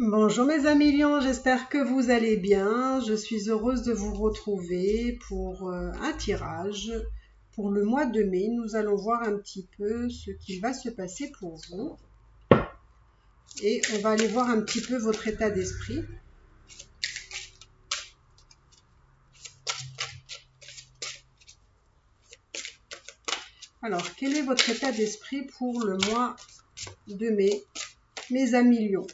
Bonjour mes amis lions, j'espère que vous allez bien. Je suis heureuse de vous retrouver pour un tirage pour le mois de mai. Nous allons voir un petit peu ce qui va se passer pour vous. Et on va aller voir un petit peu votre état d'esprit. Alors, quel est votre état d'esprit pour le mois de mai, mes amis lions?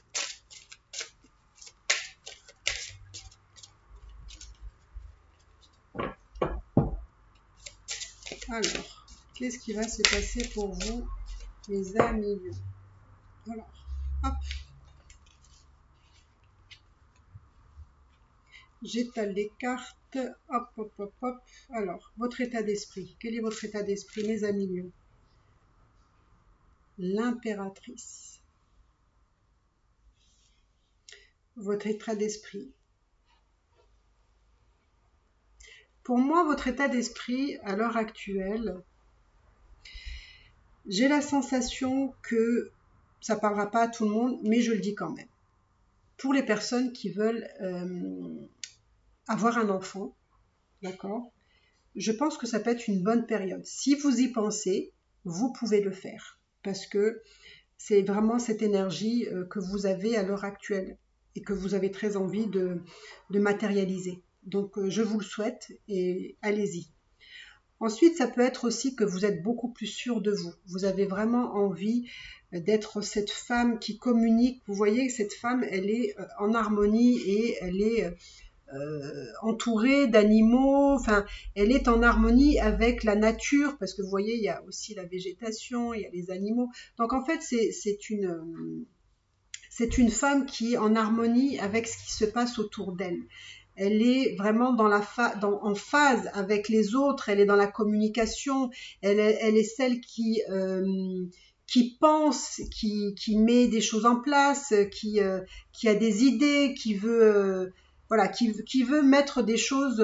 Alors, qu'est-ce qui va se passer pour vous, mes amis lions? Alors, hop. J'étale les cartes. Hop, hop, hop, hop. Alors, votre état d'esprit. Quel est votre état d'esprit, mes amis lions? L'impératrice. Votre état d'esprit. Pour moi, votre état d'esprit, à l'heure actuelle, j'ai la sensation que ça ne parlera pas à tout le monde, mais je le dis quand même. Pour les personnes qui veulent avoir un enfant, d'accord, je pense que ça peut être une bonne période. Si vous y pensez, vous pouvez le faire. Parce que c'est vraiment cette énergie que vous avez à l'heure actuelle et que vous avez très envie de matérialiser. Donc, je vous le souhaite et allez-y. Ensuite, ça peut être aussi que vous êtes beaucoup plus sûr de vous. Vous avez vraiment envie d'être cette femme qui communique. Vous voyez, cette femme, elle est en harmonie et elle est entourée d'animaux. Enfin, elle est en harmonie avec la nature parce que vous voyez, il y a aussi la végétation, il y a les animaux. Donc, en fait, c'est une femme qui est en harmonie avec ce qui se passe autour d'elle. Elle est vraiment en phase avec les autres, elle est dans la communication, elle est celle qui pense, qui met des choses en place, qui a des idées, qui veut mettre des choses,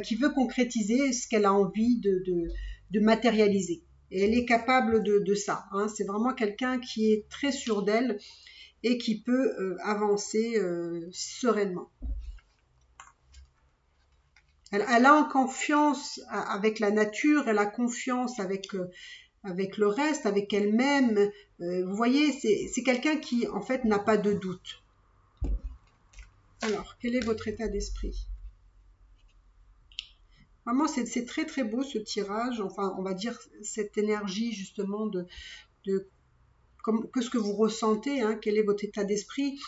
qui veut concrétiser ce qu'elle a envie de matérialiser. Et elle est capable de ça. Hein. C'est vraiment quelqu'un qui est très sûr d'elle et qui peut avancer sereinement. Elle a en confiance avec la nature, elle a confiance avec le reste, avec elle-même. Vous voyez, c'est quelqu'un qui, en fait, n'a pas de doute. Alors, quel est votre état d'esprit? Vraiment, c'est très très beau ce tirage. Enfin, on va dire cette énergie justement que ce que vous ressentez, hein, quel est votre état d'esprit.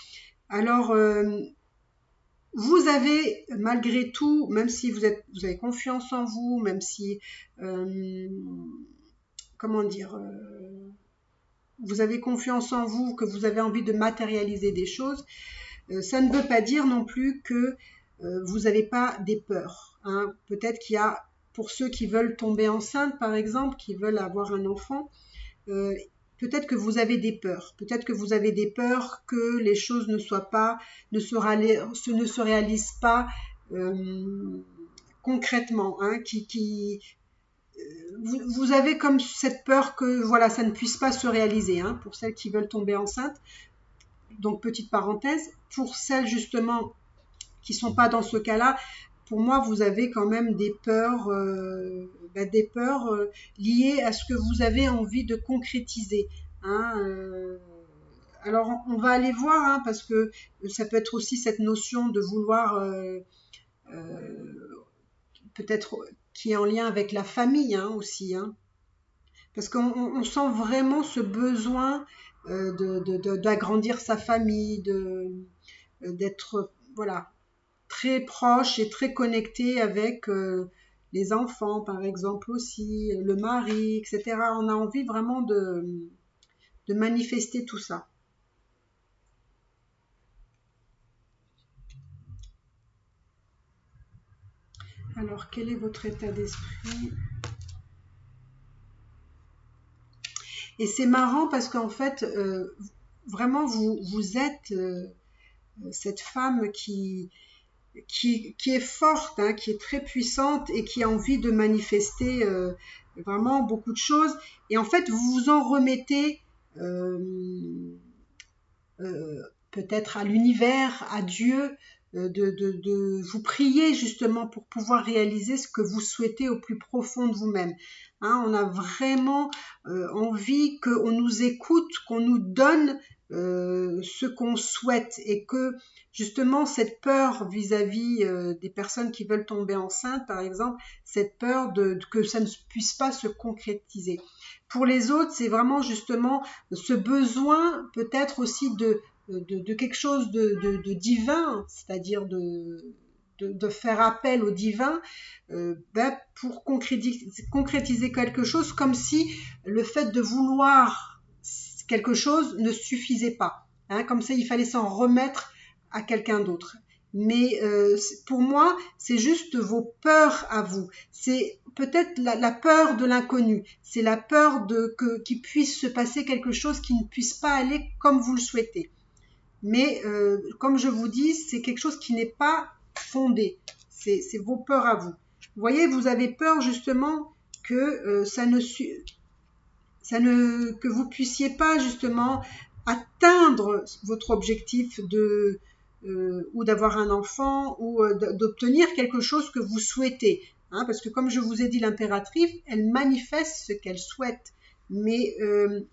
Alors, vous avez malgré tout, même si vous avez confiance en vous, même si, comment dire, vous avez confiance en vous, que vous avez envie de matérialiser des choses, ça ne veut pas dire non plus que vous n'avez pas des peurs. Hein. Peut-être qu'il y a, pour ceux qui veulent tomber enceinte, par exemple, qui veulent avoir un enfant, peut-être que vous avez des peurs. Peut-être que vous avez des peurs que les choses ne se réalisent pas concrètement. Hein, vous avez comme cette peur que voilà, ça ne puisse pas se réaliser. Hein, pour celles qui veulent tomber enceinte. Donc, petite parenthèse, pour celles justement qui ne sont pas dans ce cas-là, pour moi, vous avez quand même des peurs liées à ce que vous avez envie de concrétiser. Hein, alors, on va aller voir, hein, parce que ça peut être aussi cette notion de vouloir, peut-être, qui est en lien avec la famille hein, aussi. Hein, parce qu'on sent vraiment ce besoin d'agrandir sa famille, d'être voilà, très proche et très connecté avec les enfants, par exemple aussi, le mari, etc. On a envie vraiment de manifester tout ça. Alors, quel est votre état d'esprit? Et c'est marrant parce qu'en fait, vraiment, vous êtes cette femme qui est forte, hein, qui est très puissante et qui a envie de manifester vraiment beaucoup de choses. Et en fait, vous vous en remettez peut-être à l'univers, à Dieu, de vous prier justement pour pouvoir réaliser ce que vous souhaitez au plus profond de vous-même. Hein, on a vraiment envie qu'on nous écoute, qu'on nous donne ce qu'on souhaite, et que justement cette peur vis-à-vis des personnes qui veulent tomber enceintes, par exemple, cette peur que ça ne puisse pas se concrétiser. Pour les autres, c'est vraiment justement ce besoin peut-être aussi de quelque chose de divin, c'est-à-dire de faire appel au divin pour concrétiser quelque chose, comme si le fait de vouloir quelque chose ne suffisait pas, hein, comme ça il fallait s'en remettre à quelqu'un d'autre. Mais pour moi, c'est juste vos peurs à vous. C'est peut-être la peur de l'inconnu. C'est la peur qu'il puisse se passer quelque chose qui ne puisse pas aller comme vous le souhaitez. Mais comme je vous dis, c'est quelque chose qui n'est pas fondé. C'est vos peurs à vous. Vous voyez, vous avez peur justement que que vous puissiez pas justement atteindre votre objectif ou d'avoir un enfant, ou d'obtenir quelque chose que vous souhaitez. Hein, parce que comme je vous ai dit, l'impératrice, elle manifeste ce qu'elle souhaite. Mais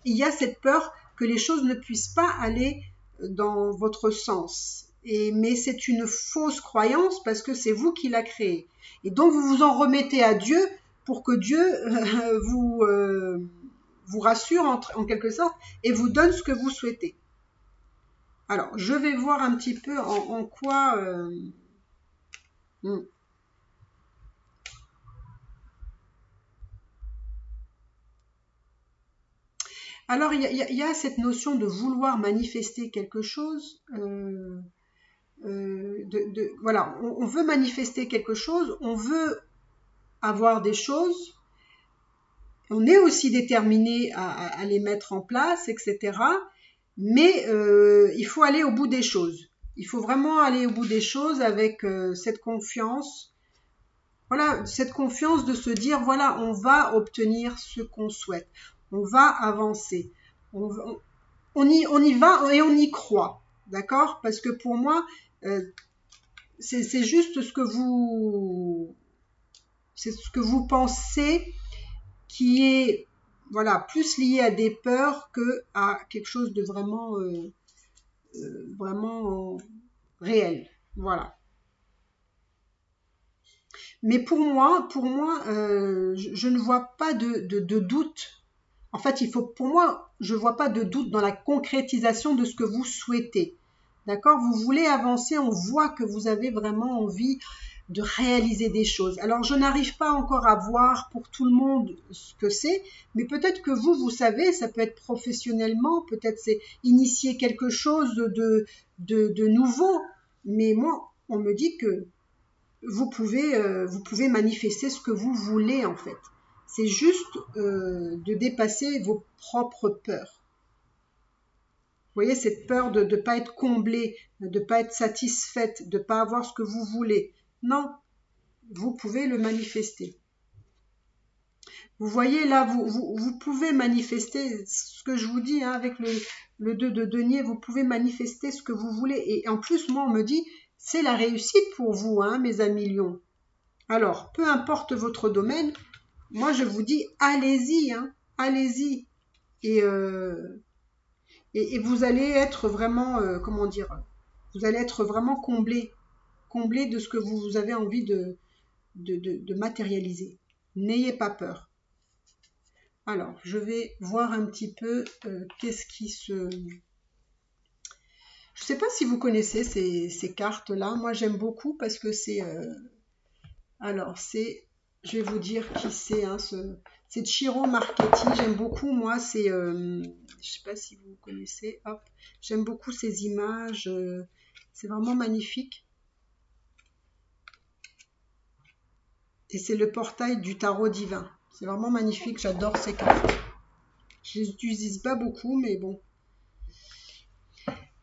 il y a cette peur que les choses ne puissent pas aller dans votre sens. Mais c'est une fausse croyance, parce que c'est vous qui la créez. Et donc vous vous en remettez à Dieu pour que Dieu vous rassure en quelque sorte et vous donne ce que vous souhaitez. Alors, je vais voir un petit peu en quoi... Alors, il y a cette notion de vouloir manifester quelque chose. Voilà, on veut manifester quelque chose, on veut avoir des choses, on est aussi déterminé à les mettre en place, etc. Mais il faut aller au bout des choses. Il faut vraiment aller au bout des choses avec cette confiance. Voilà, cette confiance de se dire, voilà, on va obtenir ce qu'on souhaite. On va avancer. On y va et on y croit. D'accord? Parce que pour moi, c'est juste ce que vous pensez qui est, voilà, plus lié à des peurs que à quelque chose de vraiment vraiment réel. Voilà. Mais pour moi, je ne vois pas de doute. En fait, pour moi, je ne vois pas de doute dans la concrétisation de ce que vous souhaitez. D'accord? Vous voulez avancer, on voit que vous avez vraiment envie de réaliser des choses. Alors, je n'arrive pas encore à voir pour tout le monde ce que c'est, mais peut-être que vous savez, ça peut être professionnellement, peut-être c'est initier quelque chose de nouveau. Mais moi, on me dit que vous pouvez manifester ce que vous voulez, en fait. C'est juste de dépasser vos propres peurs. Vous voyez, cette peur de ne pas être comblée, de ne pas être satisfaite, de ne pas avoir ce que vous voulez. Non, vous pouvez le manifester. Vous voyez là, vous pouvez manifester ce que je vous dis, hein, avec le 2 de denier, vous pouvez manifester ce que vous voulez. Et en plus, moi, on me dit, c'est la réussite pour vous, hein, mes amis lions. Alors, peu importe votre domaine, moi, je vous dis, allez-y, hein, allez-y. Et vous allez être vraiment, comment dire, vous allez être vraiment comblé de ce que vous avez envie de matérialiser. N'ayez pas peur. Alors, je vais voir un petit peu qu'est-ce qui se... Je ne sais pas si vous connaissez ces cartes-là. Moi, j'aime beaucoup parce que c'est... Alors, c'est... Je vais vous dire qui c'est. Hein, c'est Ciro Marchetti. J'aime beaucoup, moi. C'est... je ne sais pas si vous connaissez. Hop. J'aime beaucoup ces images. C'est vraiment magnifique. Et c'est le portail du tarot divin. C'est vraiment magnifique. J'adore ces cartes. Je les utilise pas beaucoup, mais bon.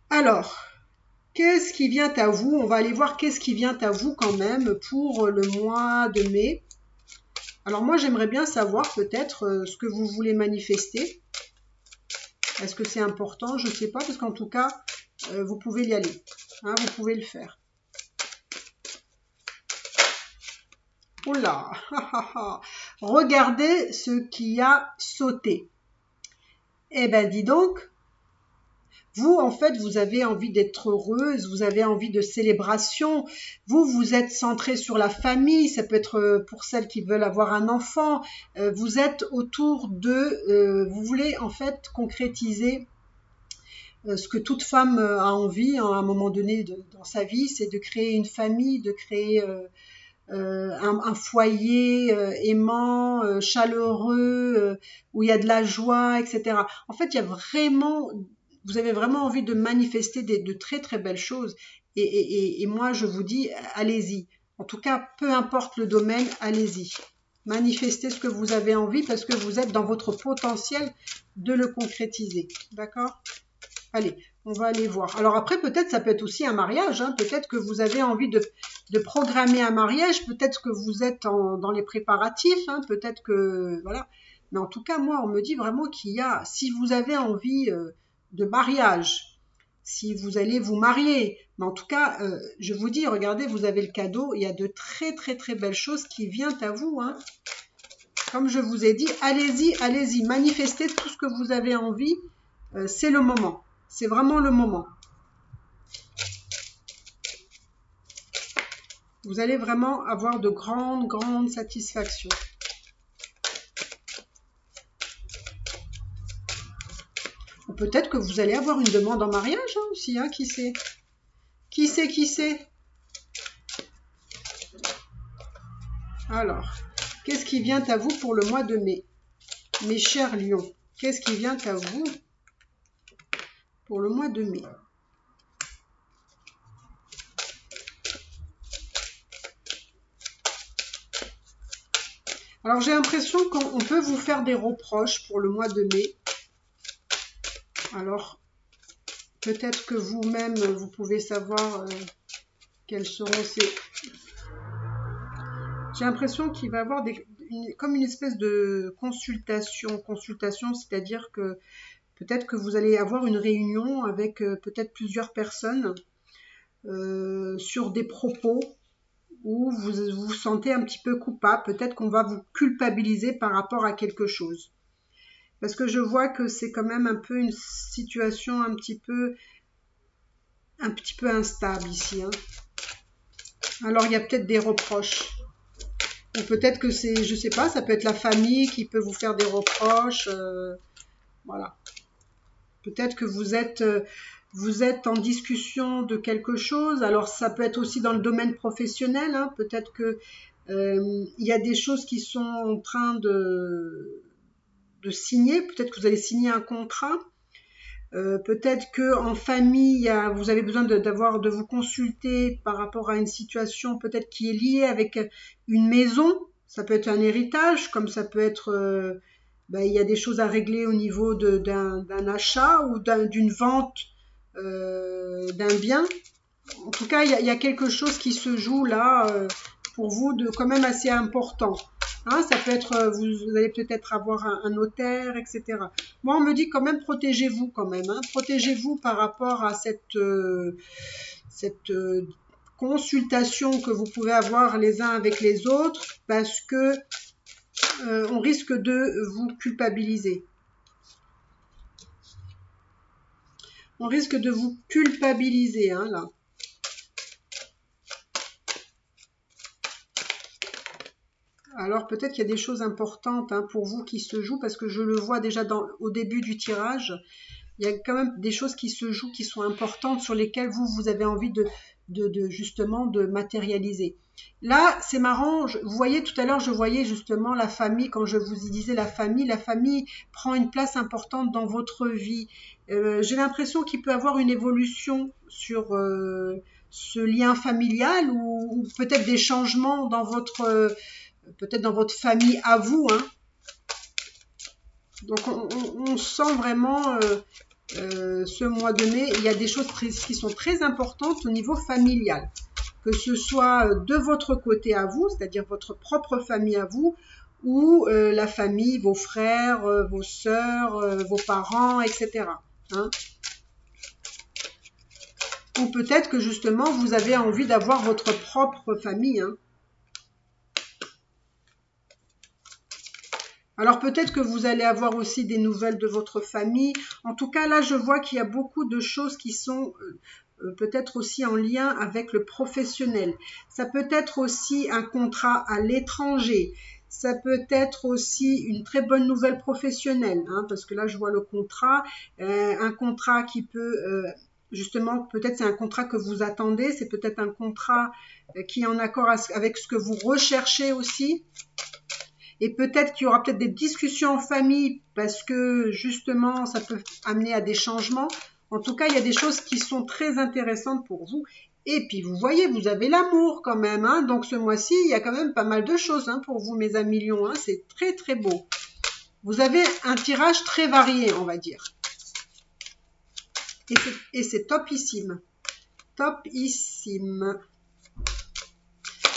Alors, qu'est-ce qui vient à vous? On va aller voir qu'est-ce qui vient à vous quand même pour le mois de mai. Alors moi, j'aimerais bien savoir peut-être ce que vous voulez manifester. Est-ce que c'est important? Je ne sais pas, parce qu'en tout cas, vous pouvez y aller. Hein, vous pouvez le faire. Oula, regardez ce qui a sauté. Eh ben, dis donc, vous, en fait, vous avez envie d'être heureuse, vous avez envie de célébration, vous êtes centré sur la famille, ça peut être pour celles qui veulent avoir un enfant, vous êtes autour de, vous voulez en fait concrétiser ce que toute femme a envie à un moment donné dans sa vie, c'est de créer une famille, de créer un foyer aimant, chaleureux, où il y a de la joie, etc. En fait, il y a vraiment, vous avez vraiment envie de manifester de très très belles choses. Et moi, je vous dis, allez-y. En tout cas, peu importe le domaine, allez-y. Manifestez ce que vous avez envie parce que vous êtes dans votre potentiel de le concrétiser. D'accord ? Allez, on va aller voir. Alors après, peut-être ça peut être aussi un mariage. Hein. Peut-être que vous avez envie de programmer un mariage. Peut-être que vous êtes dans les préparatifs. Hein. Peut-être que... Voilà. Mais en tout cas, moi, on me dit vraiment qu'il y a... Si vous avez envie de mariage, si vous allez vous marier, mais en tout cas, je vous dis, regardez, vous avez le cadeau. Il y a de très, très, très belles choses qui viennent à vous. Hein. Comme je vous ai dit, allez-y, allez-y. Manifestez tout ce que vous avez envie. C'est le moment. C'est vraiment le moment. Vous allez vraiment avoir de grandes, grandes satisfactions. Ou peut-être que vous allez avoir une demande en mariage hein, aussi, hein, qui sait? Qui sait, qui sait? Alors, qu'est-ce qui vient à vous pour le mois de mai? Mes chers lions, qu'est-ce qui vient à vous pour le mois de mai? Alors j'ai l'impression qu'on peut vous faire des reproches pour le mois de mai. Alors peut-être que vous-même vous pouvez savoir quels seront ces... J'ai l'impression qu'il va y avoir comme une espèce de consultation, c'est-à-dire que peut-être que vous allez avoir une réunion avec peut-être plusieurs personnes sur des propos où vous vous sentez un petit peu coupable. Peut-être qu'on va vous culpabiliser par rapport à quelque chose. Parce que je vois que c'est quand même un peu une situation un petit peu instable ici. Hein. Alors il y a peut-être des reproches. Ou peut-être que c'est, je sais pas, ça peut être la famille qui peut vous faire des reproches. Voilà. Peut-être que vous êtes en discussion de quelque chose. Alors ça peut être aussi dans le domaine professionnel. Hein. Peut-être que il y a des choses qui sont en train de signer. Peut-être que vous allez signer un contrat. Peut-être que en famille, vous avez besoin de vous consulter par rapport à une situation peut-être qui est liée avec une maison. Ça peut être un héritage, comme ça peut être, il y a des choses à régler au niveau d'un achat ou d'une vente d'un bien. En tout cas, il y a quelque chose qui se joue là pour vous de quand même assez important. Hein, ça peut être, vous allez peut-être avoir un notaire, etc. Moi, on me dit quand même, protégez-vous quand même. Hein, protégez-vous par rapport à cette consultation que vous pouvez avoir les uns avec les autres, parce que on risque de vous culpabiliser. On risque de vous culpabiliser, hein, là. Alors peut-être qu'il y a des choses importantes hein, pour vous qui se jouent, parce que je le vois déjà au début du tirage, il y a quand même des choses qui se jouent, qui sont importantes, sur lesquelles vous avez envie justement de matérialiser. Là, c'est marrant, vous voyez tout à l'heure, je voyais justement la famille, quand je vous disais la famille prend une place importante dans votre vie. J'ai l'impression qu'il peut y avoir une évolution sur ce lien familial, ou peut-être des changements dans votre... peut-être dans votre famille à vous. Hein. Donc on sent vraiment ce mois de mai, il y a des choses qui sont très importantes au niveau familial. Que ce soit de votre côté à vous, c'est-à-dire votre propre famille à vous, ou la famille, vos frères, vos sœurs, vos parents, etc. Hein. Ou peut-être que justement, vous avez envie d'avoir votre propre famille, hein. Alors peut-être que vous allez avoir aussi des nouvelles de votre famille. En tout cas, là, je vois qu'il y a beaucoup de choses qui sont peut-être aussi en lien avec le professionnel. Ça peut être aussi un contrat à l'étranger. Ça peut être aussi une très bonne nouvelle professionnelle, hein, parce que là, je vois le contrat, un contrat qui peut, justement, peut-être c'est un contrat que vous attendez, c'est peut-être un contrat qui est en accord avec ce que vous recherchez aussi. Et peut-être qu'il y aura peut-être des discussions en famille parce que justement, ça peut amener à des changements. En tout cas, il y a des choses qui sont très intéressantes pour vous. Et puis, vous voyez, vous avez l'amour quand même, hein. Donc, ce mois-ci, il y a quand même pas mal de choses, hein, pour vous, mes amis lions, hein. C'est très, très beau. Vous avez un tirage très varié, on va dire. Et c'est topissime. Topissime.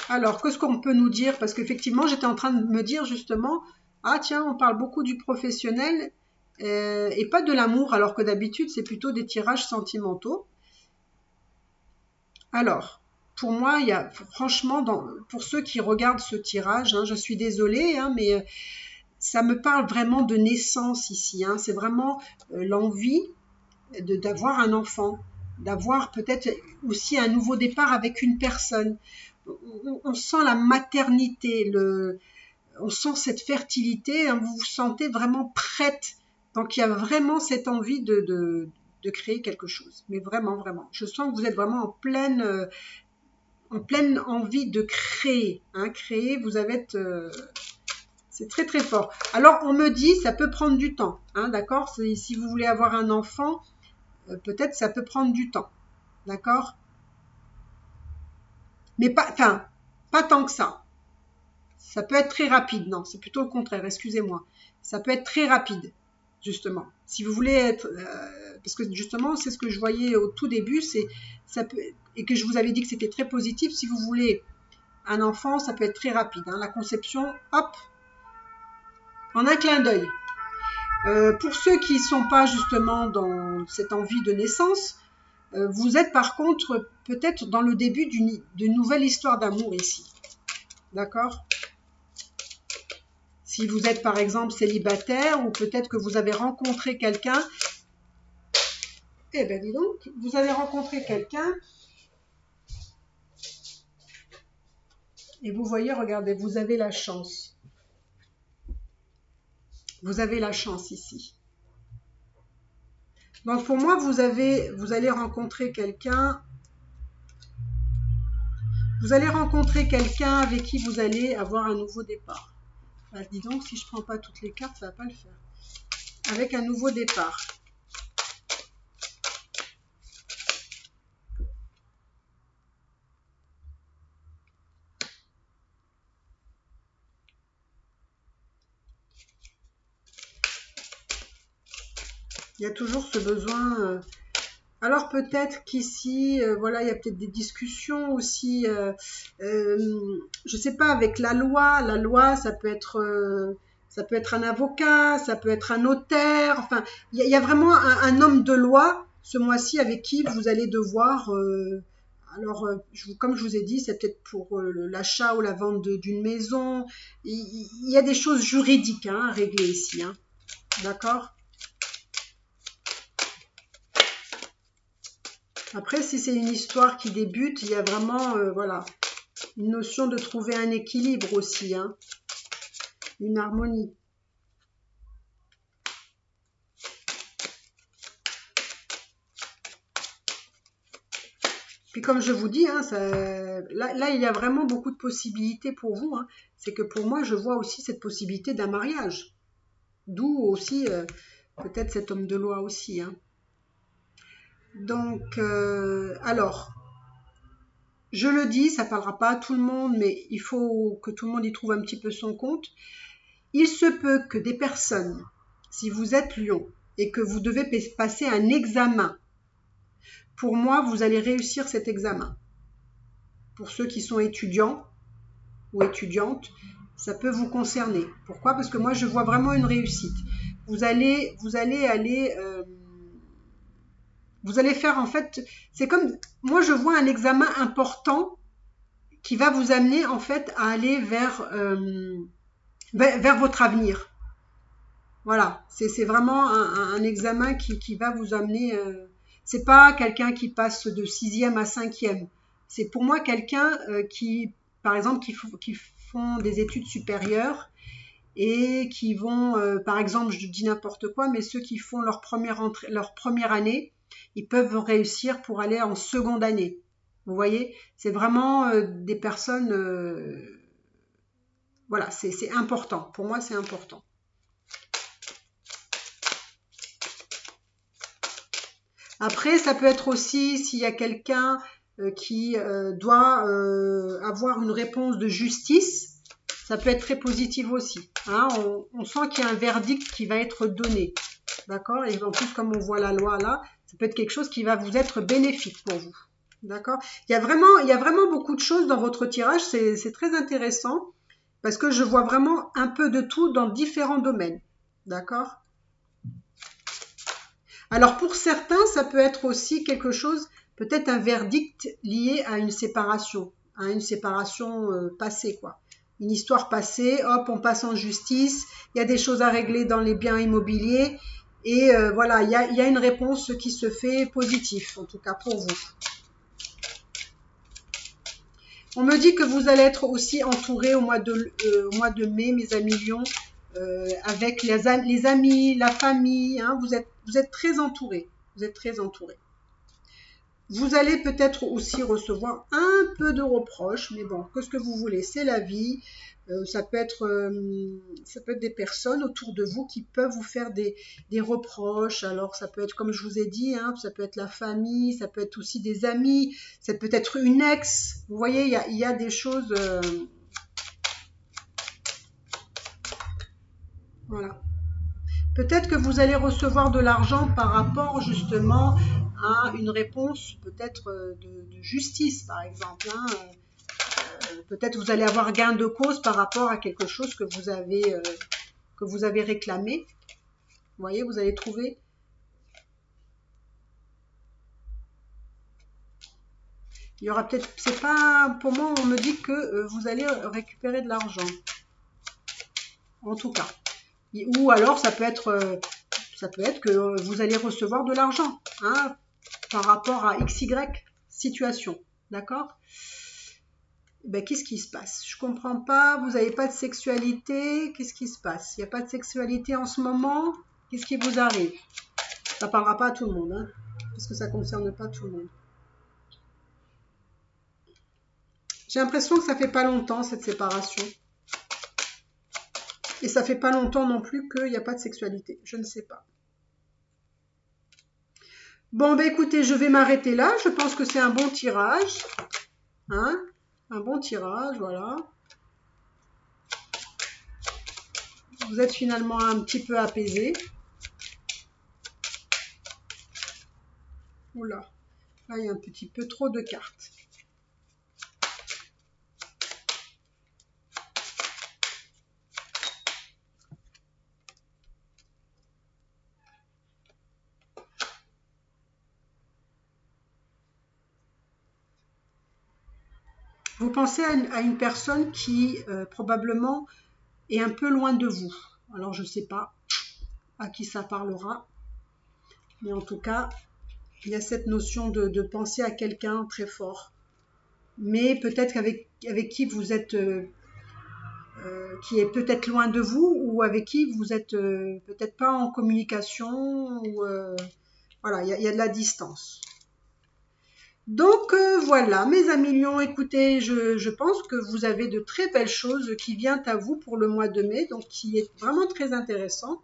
Alors, qu'est-ce qu'on peut nous dire? Parce qu'effectivement, j'étais en train de me dire justement, ah tiens, on parle beaucoup du professionnel et pas de l'amour, alors que d'habitude, c'est plutôt des tirages sentimentaux. Alors, pour moi, il y a franchement, pour ceux qui regardent ce tirage, hein, je suis désolée, hein, mais ça me parle vraiment de naissance ici, hein. C'est vraiment l'envie d'avoir un enfant, d'avoir peut-être aussi un nouveau départ avec une personne. On sent la maternité, on sent cette fertilité, hein, vous vous sentez vraiment prête. Donc il y a vraiment cette envie de créer quelque chose. Mais vraiment, vraiment. Je sens que vous êtes vraiment en pleine envie de créer. Hein, créer, vous avez... c'est très très fort. Alors on me dit, ça peut prendre du temps. Hein, d'accord? Si vous voulez avoir un enfant, peut-être ça peut prendre du temps. D'accord? Mais pas tant que ça. Ça peut être très rapide. Non, c'est plutôt le contraire, excusez-moi. Ça peut être très rapide, justement. Si vous voulez être... parce que justement, c'est ce que je voyais au tout début, et que je vous avais dit que c'était très positif. Si vous voulez un enfant, ça peut être très rapide. Hein. La conception, hop, en un clin d'œil. Pour ceux qui ne sont pas justement dans cette envie de naissance, vous êtes par contre peut-être dans le début d'une nouvelle histoire d'amour ici. D'accord? Si vous êtes par exemple célibataire ou peut-être que vous avez rencontré quelqu'un, eh bien dis donc, vous avez rencontré quelqu'un et vous voyez, regardez, vous avez la chance. Vous avez la chance ici. Donc pour moi, vous allez rencontrer quelqu'un. Vous allez rencontrer quelqu'un avec qui vous allez avoir un nouveau départ. Bah, dis donc, si je ne prends pas toutes les cartes, ça ne va pas le faire. Avec un nouveau départ. Il y a toujours ce besoin. Alors peut-être qu'ici, voilà, il y a peut-être des discussions aussi. Je sais pas, avec la loi. La loi, ça peut être un avocat, ça peut être un notaire. Enfin, il y a vraiment un homme de loi ce mois-ci avec qui vous allez devoir. Alors, comme je vous ai dit, c'est peut-être pour l'achat ou la vente d'une maison. Il y a des choses juridiques, hein, à régler ici. Hein. D'accord? Après, si c'est une histoire qui débute, il y a vraiment, voilà, une notion de trouver un équilibre aussi, hein, une harmonie. Puis comme je vous dis, hein, là, il y a vraiment beaucoup de possibilités pour vous. Hein. C'est que pour moi, je vois aussi cette possibilité d'un mariage. D'où aussi, peut-être cet homme de loi aussi. Hein. Donc, alors, je le dis, ça ne parlera pas à tout le monde, mais il faut que tout le monde y trouve un petit peu son compte. Il se peut que des personnes, si vous êtes lion et que vous devez passer un examen, pour moi, vous allez réussir cet examen. Pour ceux qui sont étudiants ou étudiantes, ça peut vous concerner. Pourquoi? Parce que moi, je vois vraiment une réussite. Vous allez aller Vous allez faire en fait, c'est comme, moi je vois un examen important qui va vous amener en fait à aller vers votre avenir. Voilà, c'est vraiment un examen qui va vous amener. C'est pas quelqu'un qui passe de sixième à cinquième. C'est pour moi quelqu'un qui, par exemple, qui font des études supérieures et qui vont, par exemple, je dis n'importe quoi, mais ceux qui font leur première année, ils peuvent réussir pour aller en seconde année. Vous voyez, c'est vraiment des personnes. Voilà, c'est important. Pour moi, c'est important. Après, ça peut être aussi s'il y a quelqu'un qui doit avoir une réponse de justice, ça peut être très positif aussi. Hein. On sent qu'il y a un verdict qui va être donné. D'accord? Et en plus, comme on voit la loi là, ça peut être quelque chose qui va vous être bénéfique pour vous. D'accord? Il y a vraiment beaucoup de choses dans votre tirage. C'est très intéressant parce que je vois vraiment un peu de tout dans différents domaines. D'accord? Alors pour certains, ça peut être aussi quelque chose, peut-être un verdict lié à une séparation passée, quoi. Une histoire passée, hop, on passe en justice, il y a des choses à régler dans les biens immobiliers, et voilà, il y a une réponse qui se fait positive, en tout cas pour vous. On me dit que vous allez être aussi entouré au mois de mai, mes amis lions, avec les amis, la famille, hein, vous êtes très entourés. Vous êtes très entourés. Vous allez peut-être aussi recevoir un peu de reproches, mais bon, qu'est-ce que vous voulez, c'est la vie. Ça peut être des personnes autour de vous qui peuvent vous faire des reproches. Alors ça peut être, comme je vous ai dit, hein, ça peut être la famille, ça peut être aussi des amis, ça peut être une ex. Vous voyez, il y a des choses. Voilà. Peut-être que vous allez recevoir de l'argent par rapport justement à une réponse peut-être de justice, par exemple. Hein. Peut-être vous allez avoir gain de cause par rapport à quelque chose que vous avez réclamé. Vous voyez, vous allez trouver. Il y aura peut-être, c'est pas, pour moi, on me dit que vous allez récupérer de l'argent. En tout cas. Ou alors, ça peut être que vous allez recevoir de l'argent, hein, par rapport à XY situation. D'accord? Ben, qu'est-ce qui se passe? Je comprends pas, vous n'avez pas de sexualité, qu'est-ce qui se passe? Il n'y a pas de sexualité en ce moment, qu'est-ce qui vous arrive? Ça ne parlera pas à tout le monde, hein, parce que ça ne concerne pas tout le monde. J'ai l'impression que ça fait pas longtemps cette séparation. Et ça fait pas longtemps non plus qu'il n'y a pas de sexualité, je ne sais pas. Bon, ben écoutez, je vais m'arrêter là, je pense que c'est un bon tirage, hein, un bon tirage, voilà. Vous êtes finalement un petit peu apaisé. Oula, là il y a un petit peu trop de cartes. Vous pensez à une personne qui probablement est un peu loin de vous. Alors je ne sais pas à qui ça parlera, mais en tout cas, il y a cette notion de penser à quelqu'un très fort. Mais peut-être avec qui vous êtes, qui est peut-être loin de vous, ou avec qui vous êtes peut-être pas en communication, ou voilà, il y a de la distance. Donc voilà, mes amis lions, écoutez, je pense que vous avez de très belles choses qui viennent à vous pour le mois de mai, donc qui est vraiment très intéressant.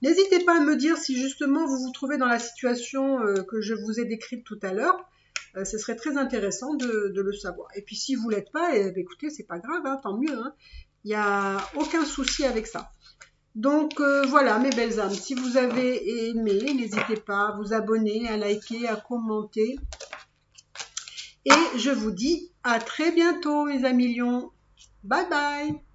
N'hésitez pas à me dire si justement vous vous trouvez dans la situation que je vous ai décrite tout à l'heure. Ce serait très intéressant de le savoir. Et puis si vous ne l'êtes pas, écoutez, c'est pas grave, hein, tant mieux. Hein. Il n'y a aucun souci avec ça. Donc voilà mes belles âmes, si vous avez aimé, n'hésitez pas à vous abonner, à liker, à commenter. Et je vous dis à très bientôt, mes amis lions. Bye bye!